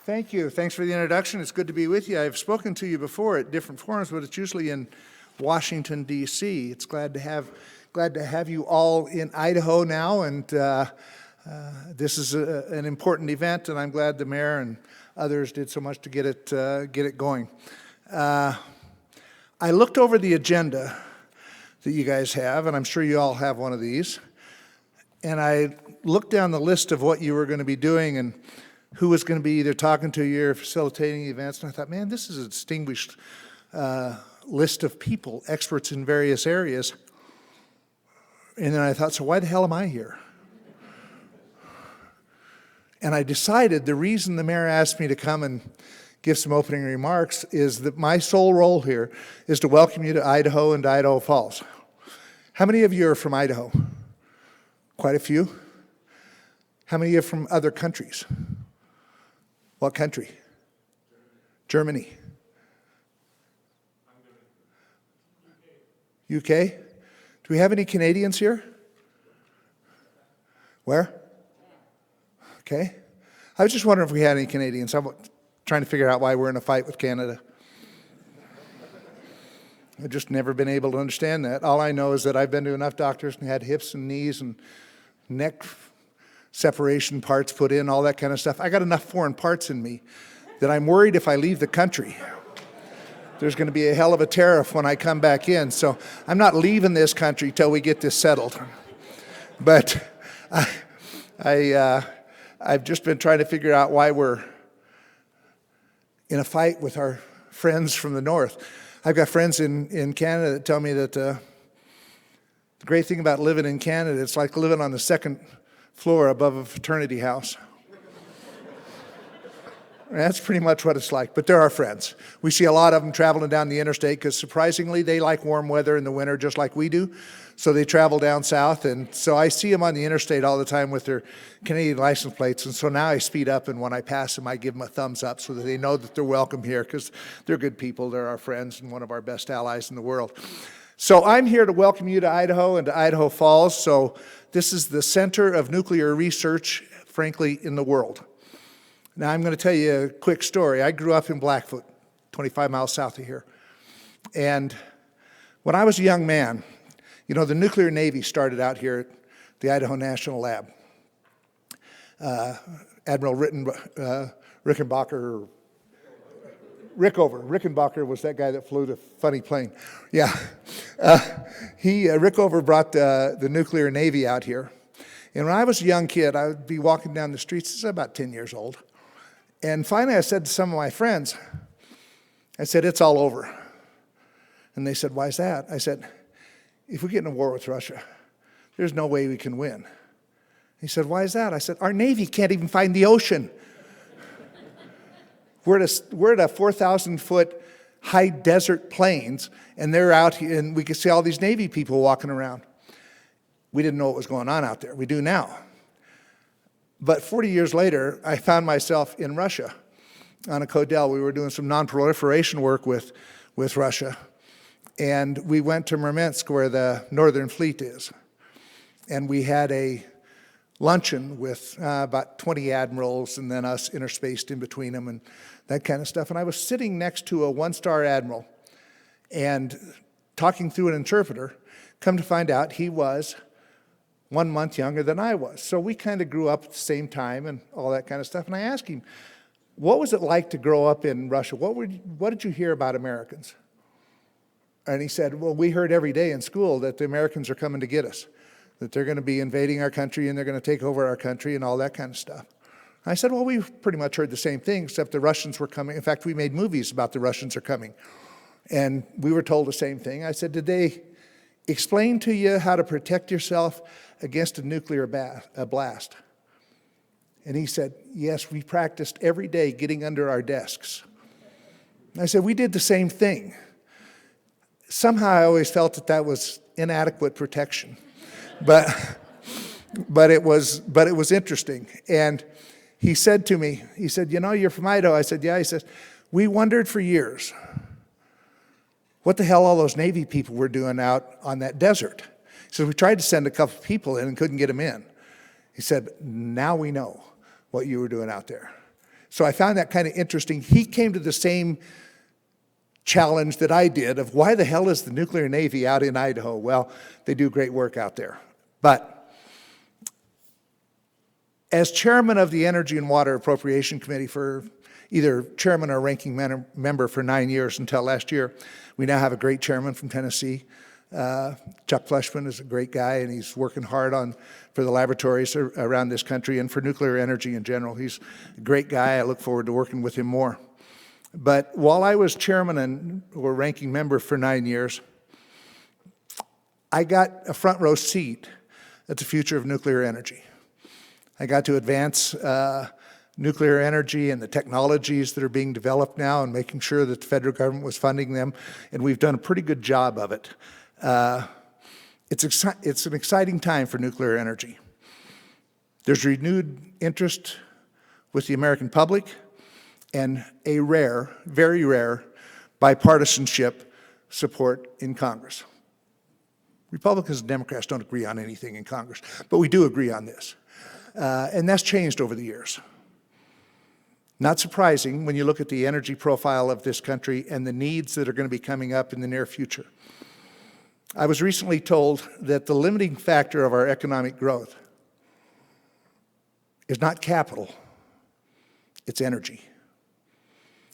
Thank you. Thanks for the introduction. It's good to be with you. I've spoken to you before at different forums, but it's usually in Washington, D.C. It's glad to have you all in Idaho now, and this is an important event, and I'm glad the mayor and others did so much to get it going. I looked over the agenda that you guys have, and I'm sure you all have one of these, and I looked down the list of what you were going to be doing and who was going to be either talking to you or facilitating events, and I thought, man, this is a distinguished list of people, experts in various areas. And then I thought, so why the hell am I here? And I decided the reason the mayor asked me to come and give some opening remarks is that my sole role here is to welcome you to Idaho and to Idaho Falls. How many of you are from Idaho? Quite a few. How many are from other countries? What country? Germany. UK? Do we have any Canadians here? Where? Okay. I was just wondering if we had any Canadians. I'm trying to figure out why we're in a fight with Canada. I've just never been able to understand that. All I know is that I've been to enough doctors and had hips and knees and neck separation parts put in, all that kind of stuff. I got enough foreign parts in me that I'm worried if I leave the country, there's going to be a hell of a tariff when I come back in. So I'm not leaving this country till we get this settled. But I've just been trying to figure out why we're in a fight with our friends from the north. I've got friends in Canada that tell me that the great thing about living in Canada, it's like living on the second floor above a fraternity house. That's pretty much what it's like, but they're our friends. We see a lot of them traveling down the interstate because surprisingly they like warm weather in the winter just like we do. So they travel down south, and so I see them on the interstate all the time with their Canadian license plates, and so now I speed up, and when I pass them I give them a thumbs up so that they know that they're welcome here because they're good people, they're our friends and one of our best allies in the world. So I'm here to welcome you to Idaho and to Idaho Falls. So this is the center of nuclear research, frankly, in the world. Now I'm going to tell you a quick story. I grew up in Blackfoot, 25 miles south of here. And when I was a young man, you know, the nuclear Navy started out here at the National Lab. Admiral Rickenbacker, Rickenbacker was that guy that flew the funny plane. Yeah. Rickover brought the nuclear Navy out here. And when I was a young kid, I would be walking down the streets, this is about 10 years old. And finally I said to some of my friends, I said, it's all over. And they said, why is that? I said, if we get in a war with Russia, there's no way we can win. He said, why is that? I said, our Navy can't even find the ocean. We're at a 4,000-foot high desert plains, and they're out here, and we could see all these Navy people walking around. We didn't know what was going on out there. We do now. But 40 years later, I found myself in Russia on a Kodel. We were doing some non-proliferation work with Russia. And we went to Murmansk, where the Northern Fleet is. And we had a luncheon with about 20 admirals and then us interspaced in between them and that kind of stuff. And I was sitting next to a one-star admiral and talking through an interpreter. Come to find out, he was 1 month younger than I was. So we kind of grew up at the same time and all that kind of stuff. And I asked him, what was it like to grow up in Russia? What did you hear about Americans? And he said, well, we heard every day in school that the Americans are coming to get us, that they're going to be invading our country and they're going to take over our country and all that kind of stuff. I said, well, we've pretty much heard the same thing, except the Russians were coming. In fact, we made movies about the Russians are coming. And we were told the same thing. I said, did they explain to you how to protect yourself against a nuclear blast? And he said, yes, we practiced every day getting under our desks. I said, we did the same thing. Somehow I always felt that was inadequate protection. But it was interesting. And he said to me, he said, you know, you're from Idaho. I said, yeah. He says, we wondered for years what the hell all those Navy people were doing out on that desert. He said, we tried to send a couple people in and couldn't get them in. He said, now we know what you were doing out there. So I found that kind of interesting. He came to the same challenge that I did of why the hell is the nuclear Navy out in Idaho? Well, they do great work out there. But as chairman of the Energy and Water Appropriation Committee for either chairman or ranking member for 9 years until last year, we now have a great chairman from Tennessee. Chuck Fleshman is a great guy, and he's working hard for the laboratories around this country and for nuclear energy in general. He's a great guy. I look forward to working with him more. But while I was chairman or ranking member for 9 years, I got a front row seat at the future of nuclear energy. I got to advance nuclear energy and the technologies that are being developed now and making sure that the federal government was funding them, and we've done a pretty good job of it. It's an exciting time for nuclear energy. There's renewed interest with the American public and a rare, very rare, bipartisanship support in Congress. Republicans and Democrats don't agree on anything in Congress, but we do agree on this. And that's changed over the years. Not surprising when you look at the energy profile of this country and the needs that are going to be coming up in the near future. I was recently told that the limiting factor of our economic growth is not capital, it's energy.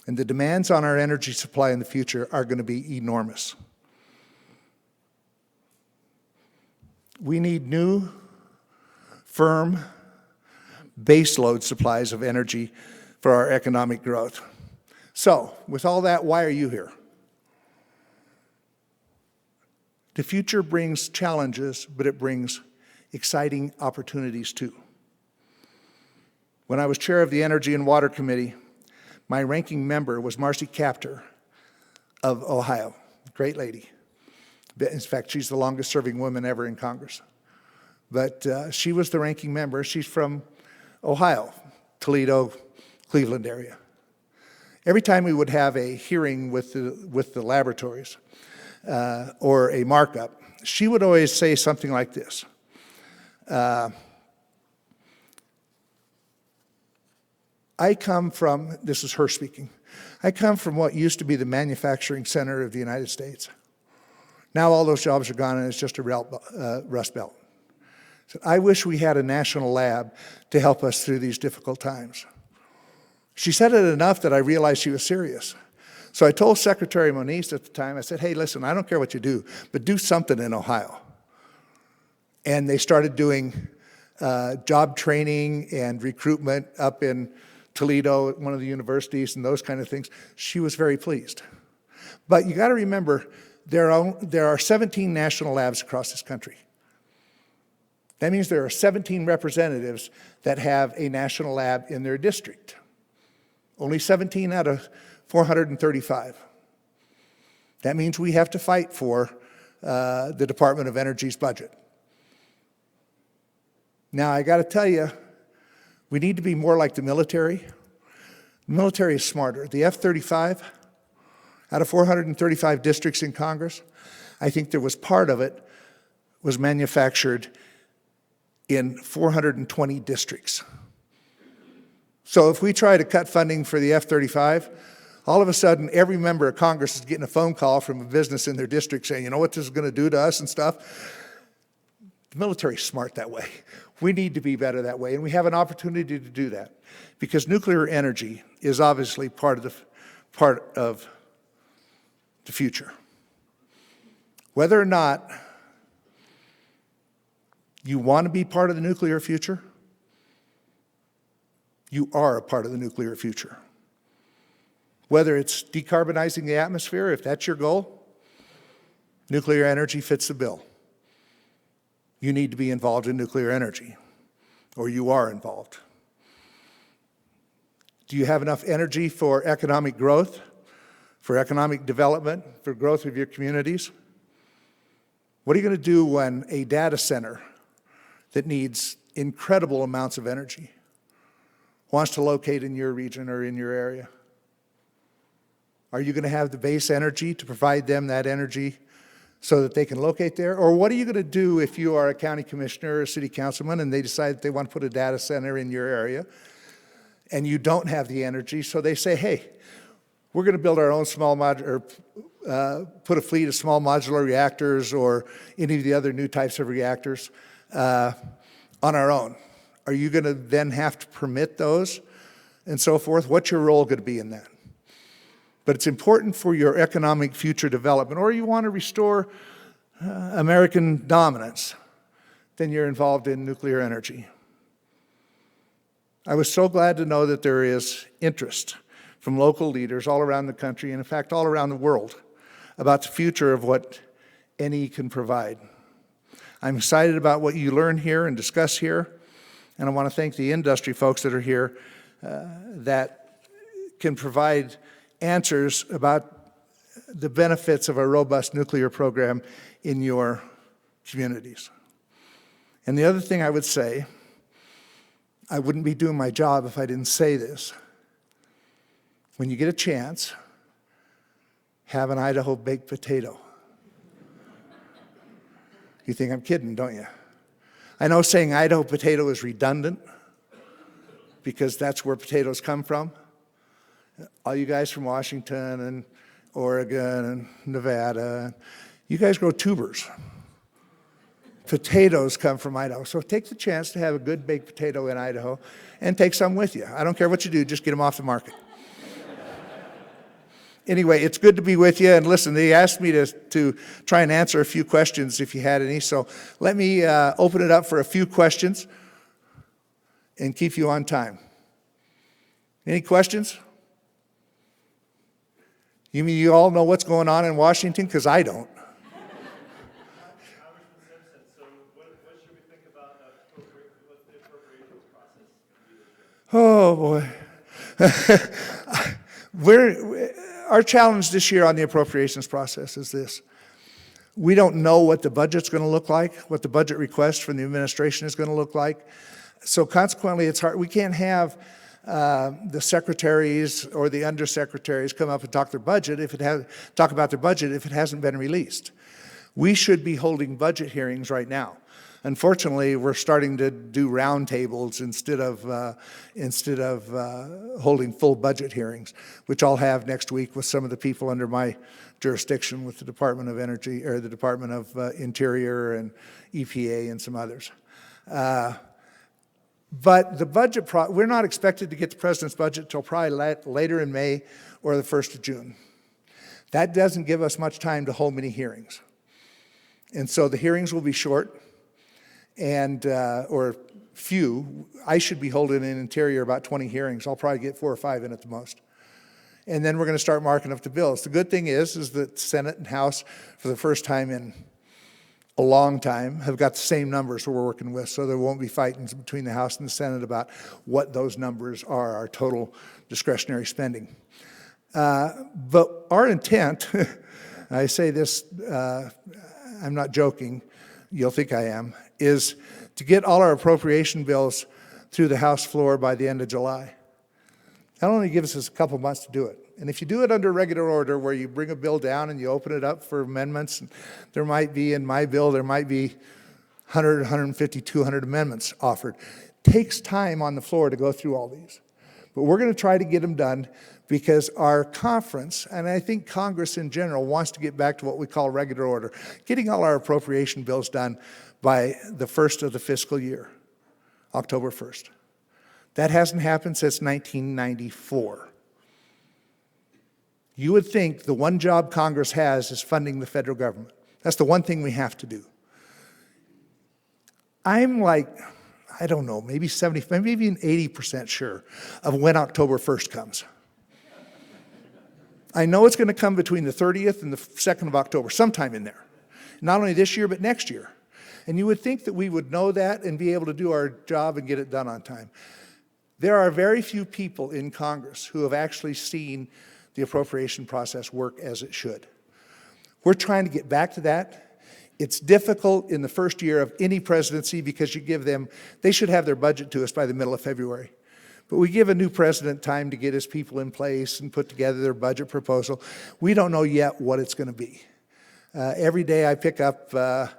And the demands on our energy supply in the future are going to be enormous. We need new, firm, baseload supplies of energy for our economic growth. So, with all that, why are you here? The future brings challenges, but it brings exciting opportunities too. When I was chair of the Energy and Water Committee, my ranking member was Marcy Kaptur of Ohio, great lady. In fact, she's the longest serving woman ever in Congress. But she was the ranking member. She's from Ohio, Toledo, Cleveland area. Every time we would have a hearing with the laboratories or a markup, she would always say something like this. I come from, this is her speaking, I come from what used to be the manufacturing center of the United States. Now all those jobs are gone and it's just a rust belt. So I wish we had a national lab to help us through these difficult times. She said it enough that I realized she was serious. So I told Secretary Moniz at the time, I said, hey, listen, I don't care what you do, but do something in Ohio. And they started doing job training and recruitment up in Toledo at one of the universities and those kind of things. She was very pleased. But you got to remember, there are 17 national labs across this country. That means there are 17 representatives that have a national lab in their district. Only 17 out of 435. That means we have to fight for the Department of Energy's budget. Now, I got to tell you, we need to be more like the military. The military is smarter. The F-35, out of 435 districts in Congress, I think there was part of it was manufactured in 420 districts. So if we try to cut funding for the F-35, all of a sudden every member of Congress is getting a phone call from a business in their district saying, you know what this is going to do to us and stuff. The military is smart that way. We need to be better that way, and we have an opportunity to do that because nuclear energy is obviously part of the future. Whether or not you want to be part of the nuclear future, you are a part of the nuclear future. Whether it's decarbonizing the atmosphere, if that's your goal, nuclear energy fits the bill. You need to be involved in nuclear energy, or you are involved. Do you have enough energy for economic growth, for economic development, for growth of your communities? What are you going to do when a data center that needs incredible amounts of energy wants to locate in your region or in your area? Are you going to have the base energy to provide them that energy so that they can locate there? Or what are you going to do if you are a county commissioner or a city councilman and they decide that they want to put a data center in your area and you don't have the energy, so they say, hey, we're going to build our own small modular, put a fleet of small modular reactors or any of the other new types of reactors on our own. Are you going to then have to permit those and so forth? What's your role going to be in that? But it's important for your economic future development, or you want to restore American dominance, then you're involved in nuclear energy. I was so glad to know that there is interest from local leaders all around the country, and in fact all around the world, about the future of what NE can provide. I'm excited about what you learn here and discuss here, and I want to thank the industry folks that are here that can provide answers about the benefits of a robust nuclear program in your communities. And the other thing I would say, I wouldn't be doing my job if I didn't say this. When you get a chance, have an Idaho baked potato. You think I'm kidding, don't you? I know saying Idaho potato is redundant because that's where potatoes come from. All you guys from Washington and Oregon and Nevada, you guys grow tubers. Potatoes come from Idaho. So take the chance to have a good baked potato in Idaho and take some with you. I don't care what you do, just get them off the market. Anyway, it's good to be with you. And listen, they asked me to try and answer a few questions if you had any. So let me open it up for a few questions and keep you on time. Any questions? You mean you all know what's going on in Washington? Because I don't. Congressman Simpson, so what should we think about what's the appropriations process? Oh, boy. Our challenge this year on the appropriations process is this. We don't know what the budget's going to look like, what the budget request from the administration is going to look like. So consequently, it's hard. We can't have the secretaries or the undersecretaries come up and talk about their budget if it hasn't been released. We should be holding budget hearings right now. Unfortunately, we're starting to do roundtables instead of holding full budget hearings, which I'll have next week with some of the people under my jurisdiction, with the Department of Energy or the Department of Interior and EPA and some others. But the budget, we're not expected to get the president's budget until probably later in May or the 1st of June. That doesn't give us much time to hold many hearings. And so the hearings will be short and or few. I should be holding in Interior about 20 hearings. I'll probably get 4 or 5 in at the most. And then we're going to start marking up the bills. The good thing is that Senate and House, for the first time in a long time, have got the same numbers we're working with, so there won't be fighting between the House and the Senate about what those numbers are, our total discretionary spending. But our intent, I say this, I'm not joking, you'll think I am, is to get all our appropriation bills through the House floor by the end of July. That only gives us a couple months to do it. And if you do it under regular order, where you bring a bill down and you open it up for amendments, there might be, in my bill, there might be 100, 150, 200 amendments offered. It takes time on the floor to go through all these. But we're going to try to get them done because our conference, and I think Congress in general, wants to get back to what we call regular order, getting all our appropriation bills done by the first of the fiscal year, October 1st. That hasn't happened since 1994. You would think the one job Congress has is funding the federal government. That's the one thing we have to do. I'm like, I don't know, maybe 70, maybe even 80% sure of when October 1st comes. I know it's going to come between the 30th and the 2nd of October, sometime in there. Not only this year, but next year. And you would think that we would know that and be able to do our job and get it done on time. There are very few people in Congress who have actually seen the appropriation process work as it should. We're trying to get back to that. It's difficult in the first year of any presidency because you give them, they should have their budget to us by the middle of February. But we give a new president time to get his people in place and put together their budget proposal. We don't know yet what it's going to be. Every day I pick up the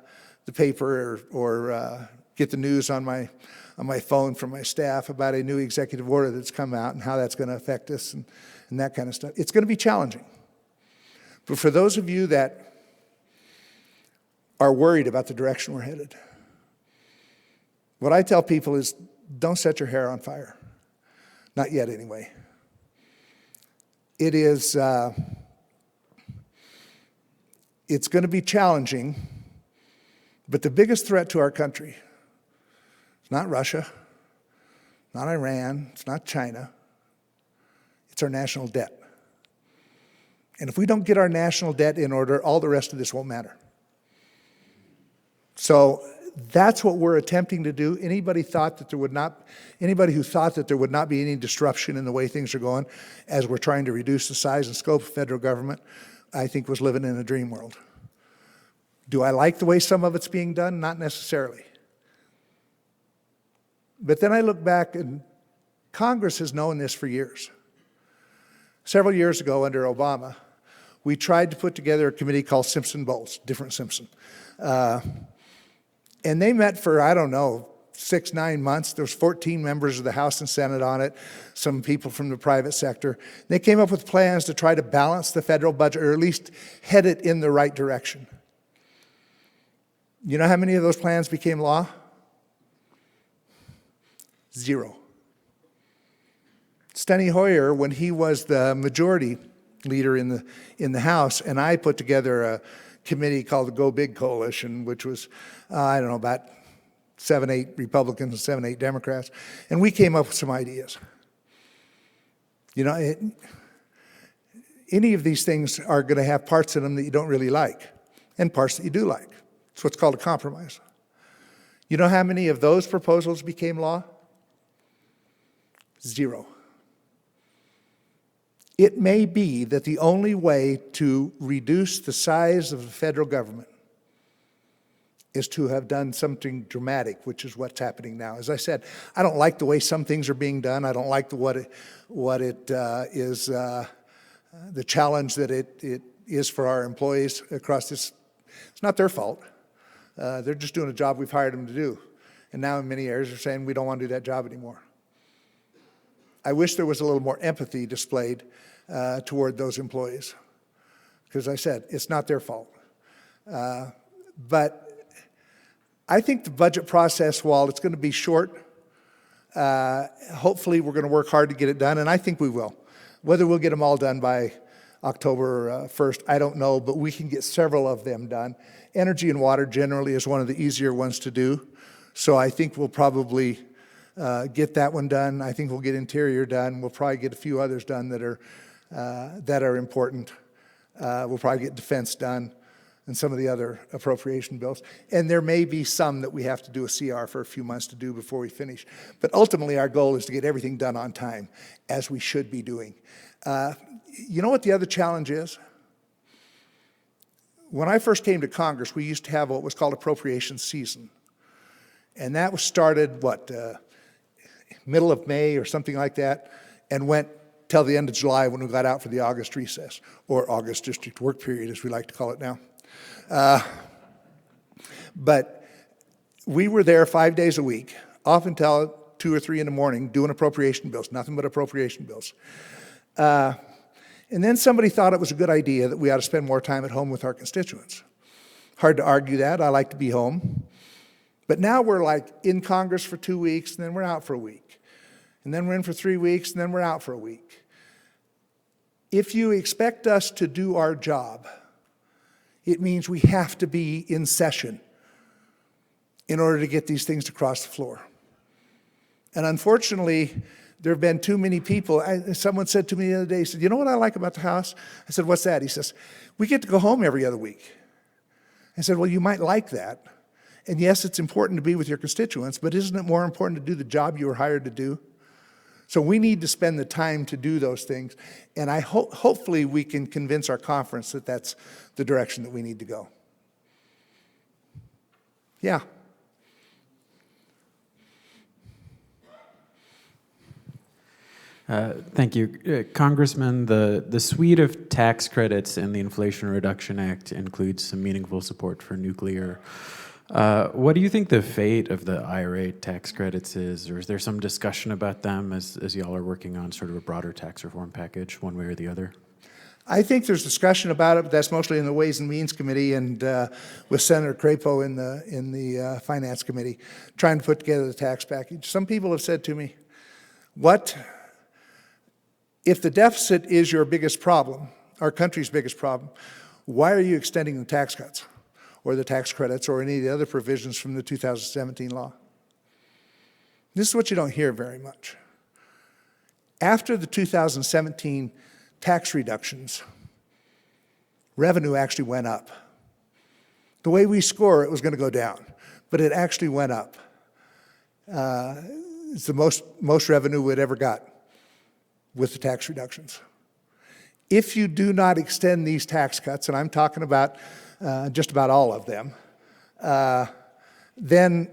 paper or get the news on my phone from my staff about a new executive order that's come out and how that's going to affect us and that kind of stuff. It's going to be challenging. But for those of you that are worried about the direction we're headed, what I tell people is don't set your hair on fire. Not yet, anyway. It is, it's going to be challenging, but the biggest threat to our country is not Russia, not Iran, it's not China, it's our national debt. And if we don't get our national debt in order, all the rest of this won't matter. So that's what we're attempting to do. Anybody who thought that there would not be any disruption in the way things are going as we're trying to reduce the size and scope of federal government, I think was living in a dream world. Do I like the way some of it's being done? Not necessarily. But then I look back, and Congress has known this for years. Several years ago under Obama, we tried to put together a committee called Simpson Bowles, different Simpson. And they met for, 6-9 months. There was 14 members of the House and Senate on it, some people from the private sector. They came up with plans to try to balance the federal budget, or at least head it in the right direction. You know how many of those plans became law? 0. Steny Hoyer, when he was the majority leader in the House, and I put together a committee called the Go Big Coalition, which was, about 7-8 Republicans and 7-8 Democrats, and we came up with some ideas. Any of these things are going to have parts in them that you don't really like, and parts that you do like. It's what's called a compromise. You know how many of those proposals became law? 0. It may be that the only way to reduce the size of the federal government is to have done something dramatic, which is what's happening now. As I said, I don't like the way some things are being done. I don't like what it is, the challenge that it is for our employees across this. It's not their fault. They're just doing a job we've hired them to do. And now in many areas they're saying we don't want to do that job anymore. I wish there was a little more empathy displayed toward those employees. Because I said, it's not their fault. But I think the budget process, while it's going to be short, hopefully we're going to work hard to get it done, and I think we will. Whether we'll get them all done by October 1st, I don't know, but we can get several of them done. Energy and water generally is one of the easier ones to do, so I think we'll probably get that one done. I think we'll get interior done. We'll probably get a few others done that are important. We'll probably get defense done and some of the other appropriation bills. And there may be some that we have to do a CR for a few months to do before we finish. But ultimately, our goal is to get everything done on time, as we should be doing. You know what the other challenge is? When I first came to Congress, we used to have what was called appropriation season. And that was started, middle of May or something like that, and went till the end of July when we got out for the August recess, or August district work period, as we like to call it now. But we were there 5 days a week, often till 2 or 3 in the morning, doing appropriation bills, nothing but appropriation bills. And then somebody thought it was a good idea that we ought to spend more time at home with our constituents. Hard to argue that. I like to be home. But now we're like in Congress for 2 weeks, and then we're out for a week. And then we're in for 3 weeks, and then we're out for a week. If you expect us to do our job, it means we have to be in session in order to get these things across the floor. And unfortunately, there have been too many people. Someone said to me the other day, he said, you know what I like about the House? I said, what's that? He says, we get to go home every other week. I said, well, you might like that. And yes, it's important to be with your constituents, but isn't it more important to do the job you were hired to do? So we need to spend the time to do those things. And hopefully we can convince our conference that that's the direction that we need to go. Yeah. Thank you. Congressman, the suite of tax credits in the Inflation Reduction Act includes some meaningful support for nuclear What do you think the fate of the IRA tax credits is, or is there some discussion about them as y'all are working on sort of a broader tax reform package, one way or the other? I think there's discussion about it, but that's mostly in the Ways and Means Committee and with Senator Crapo in the Finance Committee, trying to put together the tax package. Some people have said to me, what if the deficit is your biggest problem, our country's biggest problem, why are you extending the tax cuts or the tax credits or any of the other provisions from the 2017 law? This is what you don't hear very much. After the 2017 tax reductions, revenue actually went up. The way we score, it was going to go down, but it actually went up. It's the most revenue we'd ever got with the tax reductions. If you do not extend these tax cuts, and I'm talking about just about all of them, then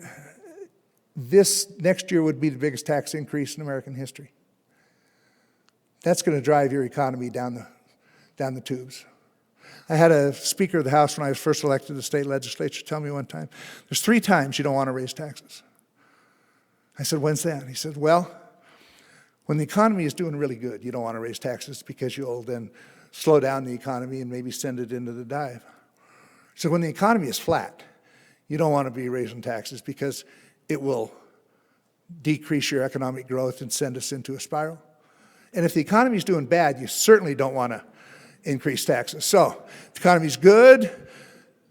this next year would be the biggest tax increase in American history. That's going to drive your economy down the tubes. I had a Speaker of the House when I was first elected to the state legislature tell me one time, there's 3 times you don't want to raise taxes. I said, when's that? He said, well, when the economy is doing really good, you don't want to raise taxes because you'll then slow down the economy and maybe send it into the dive. So when the economy is flat, you don't want to be raising taxes because it will decrease your economic growth and send us into a spiral. And if the economy is doing bad, you certainly don't want to increase taxes. So if the economy is good,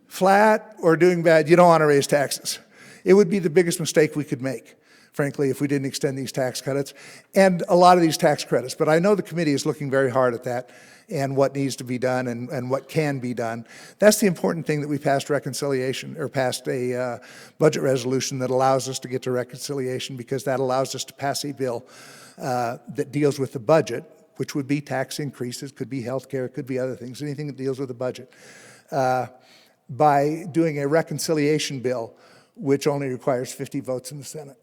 flat, or doing bad, you don't want to raise taxes. It would be the biggest mistake we could make, frankly, if we didn't extend these tax credits and a lot of these tax credits. But I know the committee is looking very hard at that and what needs to be done and what can be done. That's the important thing, that we passed reconciliation, or passed a budget resolution that allows us to get to reconciliation, because that allows us to pass a bill that deals with the budget, which would be tax increases, could be health care, could be other things, anything that deals with the budget, by doing a reconciliation bill, which only requires 50 votes in the Senate.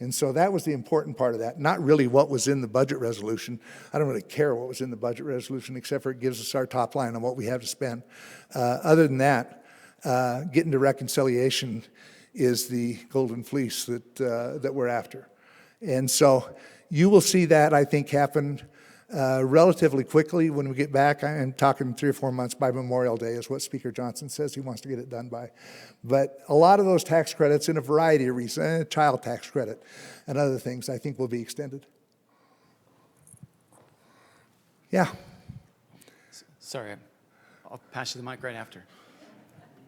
And so that was the important part of that, not really what was in the budget resolution. I don't really care what was in the budget resolution, except for it gives us our top line on what we have to spend. Other than that, getting to reconciliation is the golden fleece that we're after. And so you will see that, I think, happen relatively quickly when we get back. I'm talking 3 or 4 months, by Memorial Day is what Speaker Johnson says he wants to get it done by. But a lot of those tax credits, in a variety of reasons, child tax credit and other things, I think will be extended. Yeah. Sorry, I'll pass you the mic right after.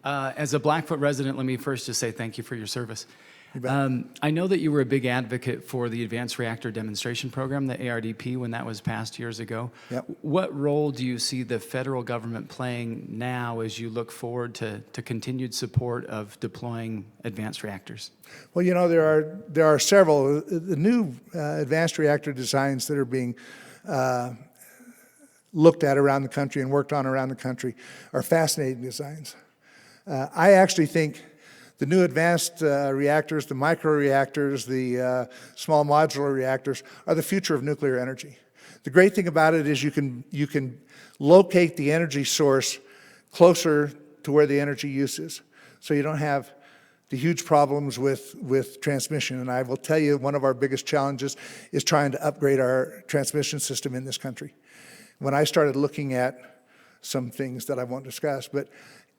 As a Blackfoot resident, let me first just say thank you for your service. I know that you were a big advocate for the Advanced Reactor Demonstration Program, the ARDP, when that was passed years ago. Yep. What role do you see the federal government playing now as you look forward to continued support of deploying advanced reactors? Well, you know, there are several. The new advanced reactor designs that are being looked at around the country and worked on around the country are fascinating designs. I actually think the new advanced reactors, the microreactors, the small modular reactors are the future of nuclear energy. The great thing about it is you can locate the energy source closer to where the energy use is, so you don't have the huge problems with transmission. And I will tell you, one of our biggest challenges is trying to upgrade our transmission system in this country. When I started looking at some things that I won't discuss, but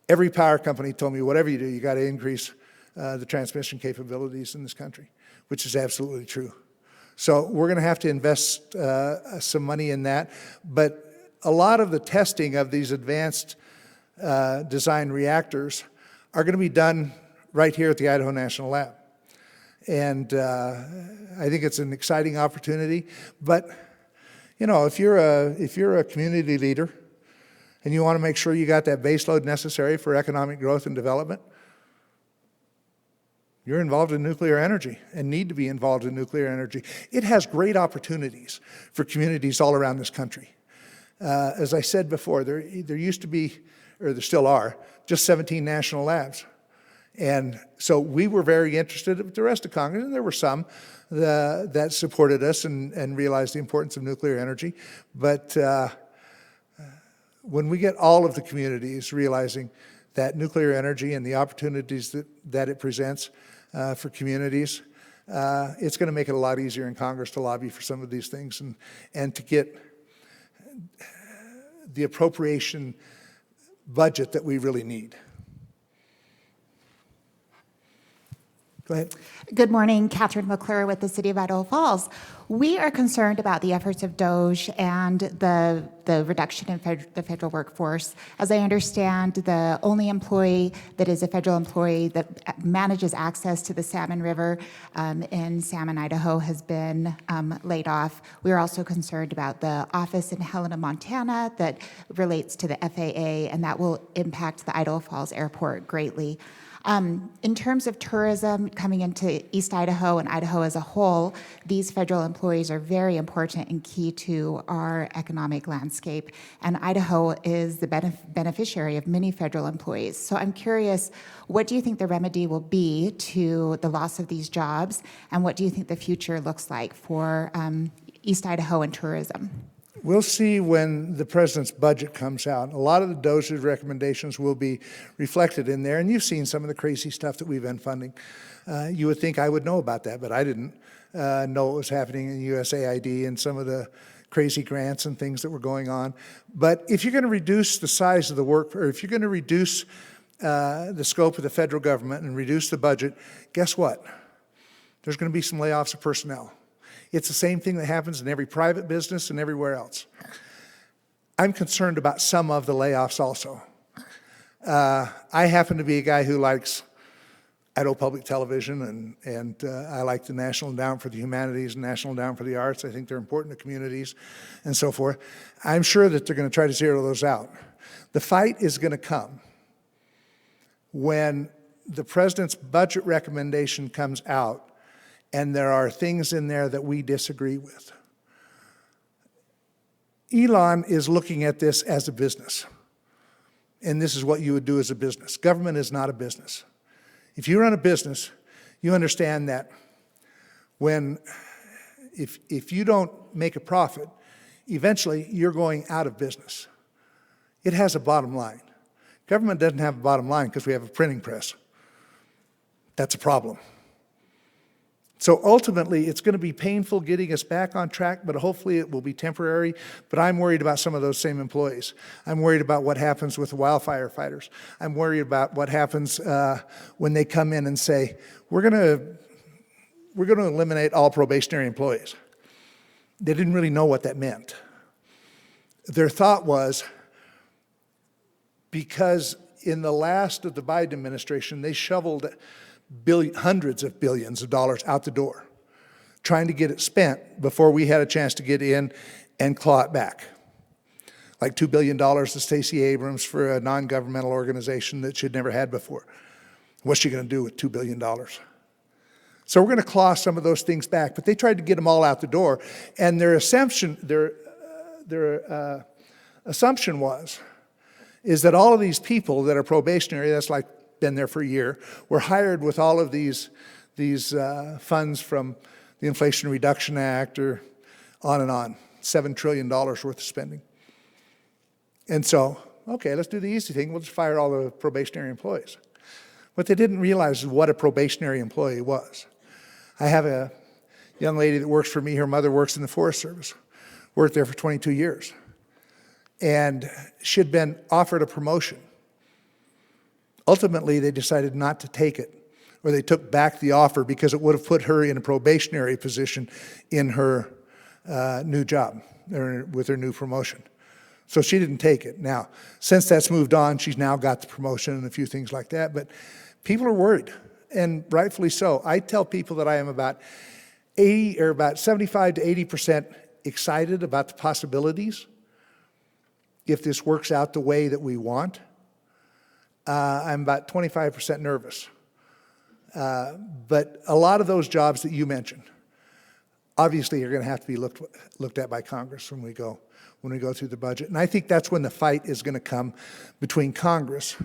every power company told me, whatever you do, you got to increase the transmission capabilities in this country, which is absolutely true. So we're going to have to invest some money in that. But a lot of the testing of these advanced design reactors are going to be done right here at the Idaho National Lab. And I think it's an exciting opportunity. But, you know, if you're a community leader and you want to make sure you got that baseload necessary for economic growth and development, you're involved in nuclear energy and need to be involved in nuclear energy. It has great opportunities for communities all around this country. As I said before, there used to be, or there still are, just 17 national labs. And so we were very interested, with the rest of Congress, and there were some that supported us and realized the importance of nuclear energy. But when we get all of the communities realizing that nuclear energy and the opportunities that it presents for communities, it's going to make it a lot easier in Congress to lobby for some of these things and to get the appropriation budget that we really need. Go ahead. Good morning, Catherine McClure with the City of Idaho Falls. We are concerned about the efforts of DOGE and the reduction in the federal workforce. As I understand, the only employee that is a federal employee that manages access to the Salmon River in Salmon, Idaho, has been laid off. We are also concerned about the office in Helena, Montana that relates to the FAA, and that will impact the Idaho Falls Airport greatly. In terms of tourism coming into East Idaho and Idaho as a whole, these federal employees are very important and key to our economic landscape. And Idaho is the beneficiary of many federal employees. So I'm curious, what do you think the remedy will be to the loss of these jobs? And what do you think the future looks like for East Idaho and tourism? We'll see when the president's budget comes out. A lot of the DOGE's recommendations will be reflected in there, and you've seen some of the crazy stuff that we've been funding. You would think I would know about that, but I didn't know what was happening in USAID and some of the crazy grants and things that were going on. But if you're going to reduce the size of the work, or if you're going to reduce the scope of the federal government and reduce the budget, guess what? There's going to be some layoffs of personnel. It's the same thing that happens in every private business and everywhere else. I'm concerned about some of the layoffs also. I happen to be a guy who likes Idaho Public Television, and I like the National Endowment for the Humanities and National Endowment for the Arts. I think they're important to communities and so forth. I'm sure that they're going to try to zero those out. The fight is going to come when the president's budget recommendation comes out and there are things in there that we disagree with. Elon is looking at this as a business, and this is what you would do as a business. Government is not a business. If you run a business, you understand that if you don't make a profit, eventually you're going out of business. It has a bottom line. Government doesn't have a bottom line because we have a printing press. That's a problem. So ultimately, it's going to be painful getting us back on track, but hopefully it will be temporary. But I'm worried about some of those same employees. I'm worried about what happens with the wildfire fighters. I'm worried about what happens when they come in and say, we're going to eliminate all probationary employees. They didn't really know what that meant. Their thought was, because in the last of the Biden administration, they shoveled hundreds of billions of dollars out the door, trying to get it spent before we had a chance to get in and claw it back. Like $2 billion to Stacey Abrams for a non-governmental organization that she'd never had before. What's she going to do with $2 billion? So we're going to claw some of those things back, but they tried to get them all out the door, and their assumption is that all of these people that are probationary, that's like been there for a year, were hired with all of these funds from the Inflation Reduction Act or on, $7 trillion worth of spending. And so, okay, let's do the easy thing. We'll just fire all the probationary employees. What they didn't realize is what a probationary employee was. I have a young lady that works for me. Her mother works in the Forest Service, worked there for 22 years. And she'd been offered a promotion. Ultimately, they decided not to take it, or they took back the offer because it would have put her in a probationary position in her new job, or with her new promotion. So she didn't take it. Now, since that's moved on, she's now got the promotion and a few things like that, but people are worried, and rightfully so. I tell people that I am about 75 to 80% excited about the possibilities if this works out the way that we want. I'm about 25% nervous. But a lot of those jobs that you mentioned, obviously are going to have to be looked at by Congress when we go through the budget. And I think that's when the fight is going to come between Congress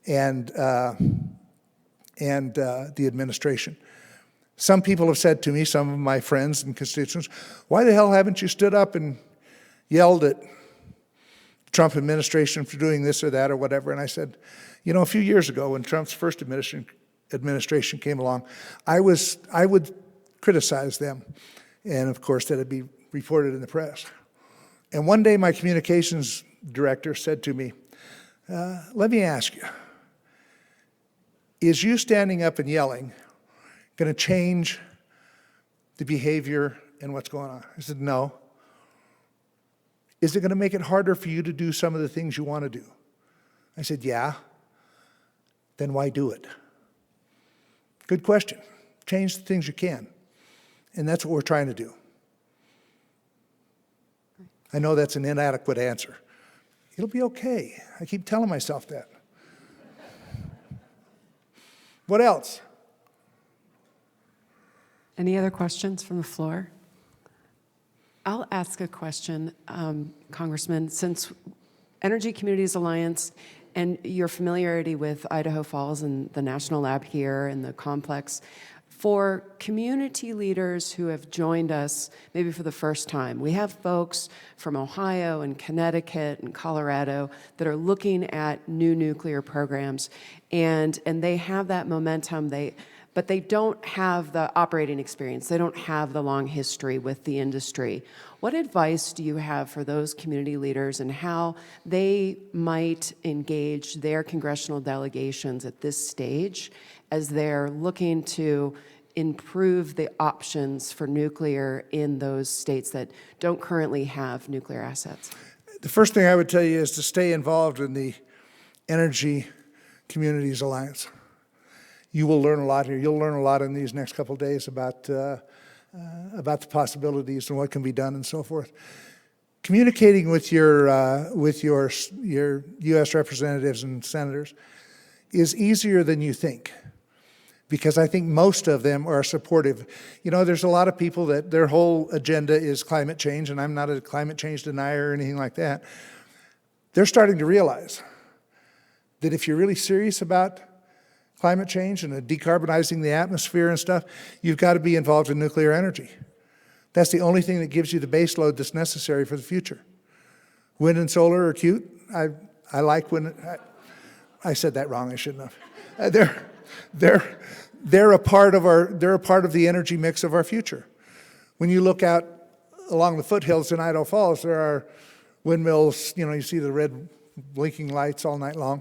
and the administration. Some people have said to me, some of my friends and constituents, why the hell haven't you stood up and yelled at Trump administration for doing this or that or whatever. And I said, you know, a few years ago when Trump's first administration came along, I would criticize them. And of course, that'd be reported in the press. And one day my communications director said to me, let me ask you, is you standing up and yelling going to change the behavior and what's going on? I said, no. Is it going to make it harder for you to do some of the things you want to do? I said, yeah. Then why do it? Good question. Change the things you can. And that's what we're trying to do. I know that's an inadequate answer. It'll be okay. I keep telling myself that. What else? Any other questions from the floor? I'll ask a question, Congressman. Since Energy Communities Alliance and your familiarity with Idaho Falls and the National Lab here and the complex, for community leaders who have joined us maybe for the first time, we have folks from Ohio and Connecticut and Colorado that are looking at new nuclear programs, and they have that momentum. But they don't have the operating experience. They don't have the long history with the industry. What advice do you have for those community leaders and how they might engage their congressional delegations at this stage as they're looking to improve the options for nuclear in those states that don't currently have nuclear assets? The first thing I would tell you is to stay involved in the Energy Communities Alliance. You will learn a lot here. You'll learn a lot in these next couple of days about the possibilities and what can be done and so forth. Communicating with your U.S. representatives and senators is easier than you think, because I think most of them are supportive. You know, there's a lot of people that their whole agenda is climate change, and I'm not a climate change denier or anything like that. They're starting to realize that if you're really serious about climate change and decarbonizing the atmosphere and stuff, you've got to be involved in nuclear energy. That's the only thing that gives you the base load that's necessary for the future. Wind and solar are cute. I like wind. I said that wrong. I shouldn't have. They're a part of the energy mix of our future. When you look out along the foothills in Idaho Falls, there are windmills. You know, you see the red blinking lights all night long.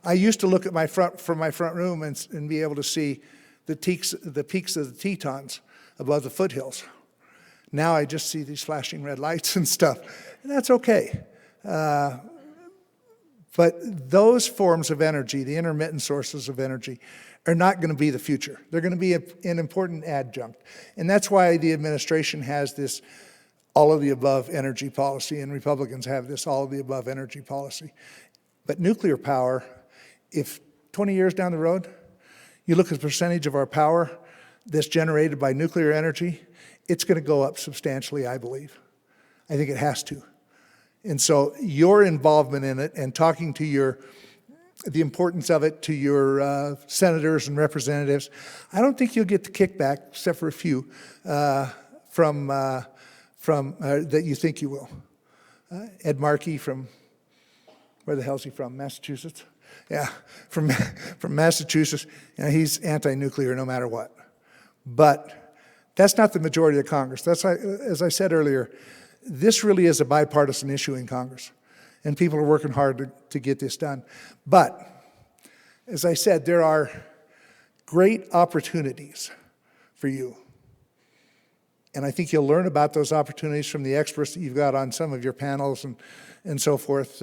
I used to look at from my front room and be able to see the peaks of the Tetons above the foothills. Now I just see these flashing red lights and stuff, and that's okay. But those forms of energy, the intermittent sources of energy, are not going to be the future. They're going to be an important adjunct. And that's why the administration has this all-of-the-above energy policy, and Republicans have this all-of-the-above energy policy. But nuclear power, if 20 years down the road, you look at the percentage of our power that's generated by nuclear energy, it's going to go up substantially, I believe. I think it has to. And so your involvement in it and talking to the importance of it to your senators and representatives, I don't think you'll get the kickback, except for a few, from that you think you will. Ed Markey from, where the hell's he from? Massachusetts? Yeah, from Massachusetts. You know, he's anti-nuclear no matter what. But that's not the majority of Congress. That's, as I said earlier, this really is a bipartisan issue in Congress, and people are working hard to get this done. But, as I said, there are great opportunities for you. And I think you'll learn about those opportunities from the experts that you've got on some of your panels and so forth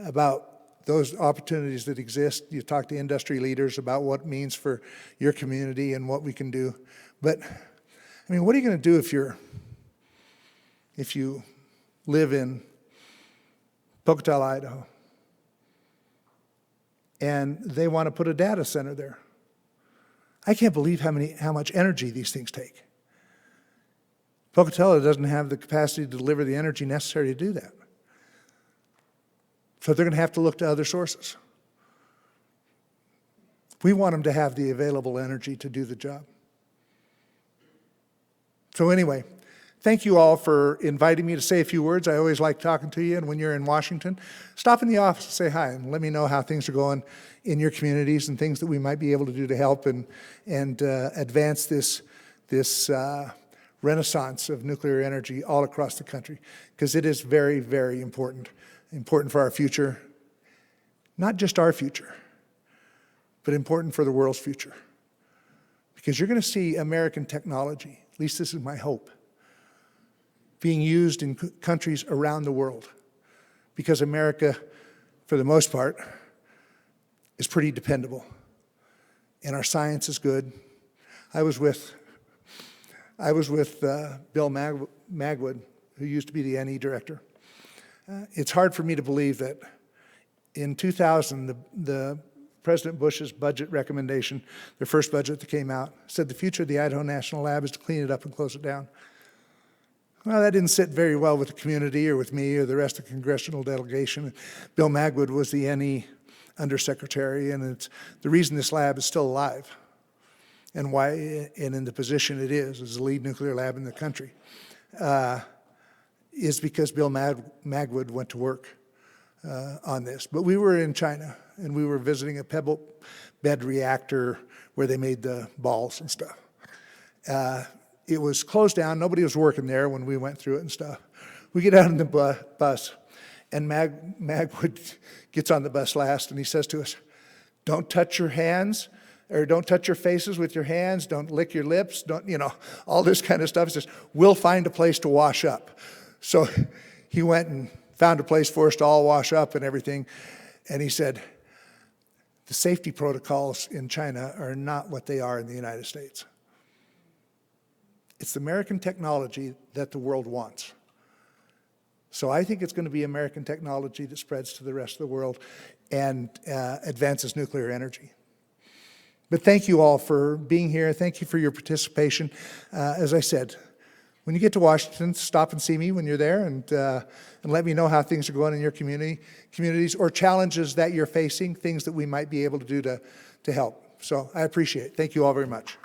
about those opportunities that exist. You talk to industry leaders about what it means for your community and what we can do. But, I mean, what are you going to do if you live in Pocatello, Idaho, and they want to put a data center there? I can't believe how much energy these things take. Pocatello doesn't have the capacity to deliver the energy necessary to do that. So they're going to have to look to other sources. We want them to have the available energy to do the job. So anyway, Thank you all for inviting me to say a few words. I always like talking to you, and when you're in Washington, stop in the office and say hi, and let me know how things are going in your communities and things that we might be able to do to help and advance this renaissance of nuclear energy all across the country, because it is very, very important for our future, not just our future, but important for the world's future. Because you're going to see American technology, at least this is my hope, being used in countries around the world. Because America, for the most part, is pretty dependable. And our science is good. I was with Bill Magwood, who used to be the NE director. It's hard for me to believe that in 2000, the President Bush's budget recommendation, their first budget that came out, said the future of the Idaho National Lab is to clean it up and close it down. Well, that didn't sit very well with the community or with me or the rest of the congressional delegation. Bill Magwood was the NE undersecretary, and it's the reason this lab is still alive and why, and in the position it is as the lead nuclear lab in the country, is because Bill Magwood went to work on this. But we were in China, and we were visiting a pebble bed reactor where they made the balls and stuff. It was closed down. Nobody was working there when we went through it and stuff. We get out on the bus, and Magwood gets on the bus last, and he says to us, "Don't touch your hands, or don't touch your faces with your hands. Don't lick your lips. Don't, all this kind of stuff." He says, "We'll find a place to wash up." So he went and found a place for us to all wash up and everything. And he said, the safety protocols in China are not what they are in the United States. It's American technology that the world wants. So I think it's going to be American technology that spreads to the rest of the world and advances nuclear energy. But thank you all for being here. Thank you for your participation. As I said, when you get to Washington, stop and see me when you're there, and let me know how things are going in your communities, or challenges that you're facing, things that we might be able to do to help. So I appreciate it. Thank you all very much.